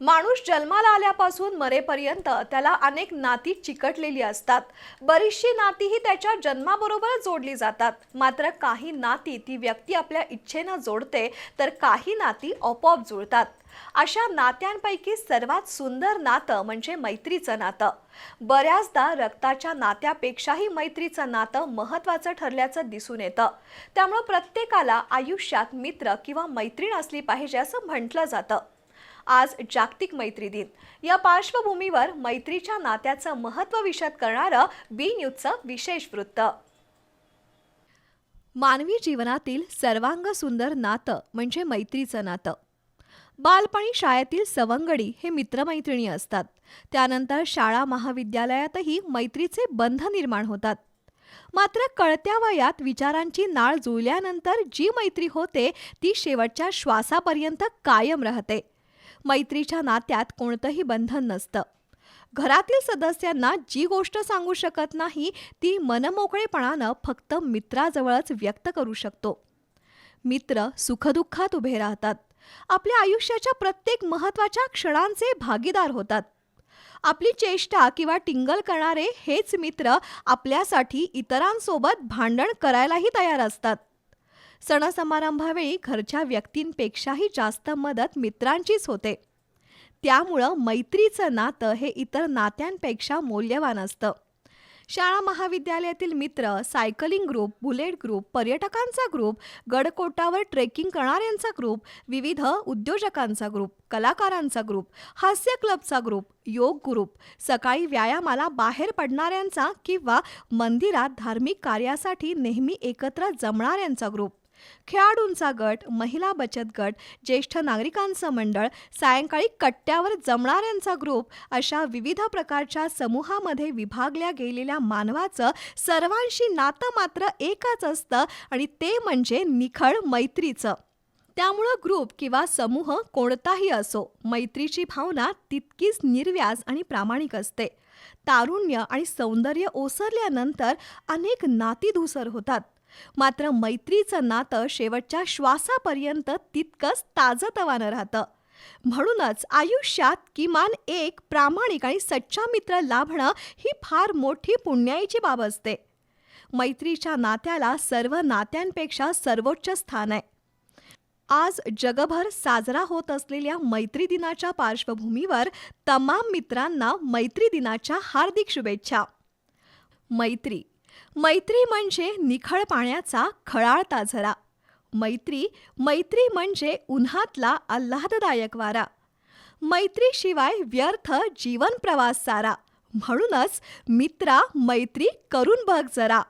माणूस जन्माला आल्यापासून मरेपर्यंत त्याला अनेक नाती चिकटलेली असतात। बरीचशी नाती ही त्याच्या जन्माबरोबरच जोडली जातात। मात्र काही नाती ती व्यक्ती आपल्या इच्छेने जोडते, तर काही नाती आपोआप जुळतात। अशा नात्यांपैकी सर्वात सुंदर नातं म्हणजे मैत्रीचं नातं। बऱ्याचदा रक्ताच्या नात्यापेक्षाही मैत्रीचं नातं महत्त्वाचं ठरल्याचं दिसून येतं। त्यामुळे प्रत्येकाला आयुष्यात मित्र किंवा मैत्रीण असली पाहिजे असं म्हटलं जातं। आज जागतिक मैत्री दिन, या पार्श्वभूमीवर मैत्रीच्या नात्याचं महत्त्व विशद करणारं बी न्यूजचं विशेष वृत्त। मानवी जीवनातील सर्वांग सुंदर नातं म्हणजे मैत्रीचं नातं। बालपणी शाळेतील सवंगडी हे मित्रमैत्रिणी असतात। त्यानंतर शाळा महाविद्यालयातही मैत्रीचे बंध निर्माण होतात। मात्र कळत्या वयात विचारांची नाळ जुळल्यानंतर जी मैत्री होते ती शेवटच्या श्वासापर्यंत कायम राहते। मैत्रीच्या नात्यात कोणतंही बंधन नसतं। घरातील सदस्यांना जी गोष्ट सांगू शकत नाही ती मनमोकळेपणानं फक्त मित्राजवळच व्यक्त करू शकतो। मित्र सुखदुःखात उभे राहतात, आपल्या आयुष्याच्या प्रत्येक महत्त्वाच्या क्षणांचे भागीदार होतात। आपली चेष्टा किंवा टिंगल करणारे हेच मित्र आपल्यासाठी इतरांसोबत भांडण करायलाही तयार असतात। सणसमारंभावेळी घरच्या व्यक्तींपेक्षाही जास्त मदत मित्रांचीच होते। त्यामुळं मैत्रीचं नातं हे इतर नात्यांपेक्षा मौल्यवान असतं। शाळा महाविद्यालयातील मित्र, सायकलिंग ग्रुप, बुलेट ग्रुप, पर्यटकांचा ग्रुप, गडकोटावर ट्रेकिंग करणाऱ्यांचा ग्रुप, विविध उद्योजकांचा ग्रुप, कलाकारांचा ग्रुप, हास्य क्लबचा ग्रुप, योग ग्रुप, सकाळी व्यायामाला बाहेर पडणाऱ्यांचा किंवा मंदिरात धार्मिक कार्यासाठी नेहमी एकत्र जमणाऱ्यांचा ग्रुप, खेळाडूंचा गट, महिला बचत गट, ज्येष्ठ नागरिकांचं मंडळ, सायंकाळी कट्ट्यावर जमणाऱ्यांचा ग्रुप, अशा विविध प्रकारच्या समूहामध्ये विभागल्या गेलेल्या मानवाचं सर्वांशी नातं मात्र एकच असतं आणि ते म्हणजे निखळ मैत्रीचं। त्यामुळं ग्रुप किंवा समूह कोणताही असो, मैत्रीची भावना तितकीच निर्व्याज आणि प्रामाणिक असते। तारुण्य आणि सौंदर्य ओसरल्यानंतर अनेक नाती धूसर होतात, मात्र मैत्रीचं नातं शेवटच्या श्वासापर्यंत तितकंच ताजतवानं राहतं। म्हणूनच आयुष्यात किमान एक प्रामाणिक आणि सच्चा मित्र लाभणं ही फार मोठी पुण्याईची बाब असते। मैत्रीच्या नात्याला सर्व नात्यांपेक्षा सर्वोच्च स्थान आहे। आज जगभर साजरा होत असलेल्या मैत्री दिनाच्या पार्श्वभूमीवर तमाम मित्रांना मैत्री दिनाच्या हार्दिक शुभेच्छा। मैत्री म्हणजे निखळ पाण्याचा खळाळता झरा। मैत्री म्हणजे उन्हातला आल्हाददायक वारा। मैत्रीशिवाय व्यर्थ जीवन प्रवास सारा। म्हणूनच मित्रा, मैत्री करून बघ जरा।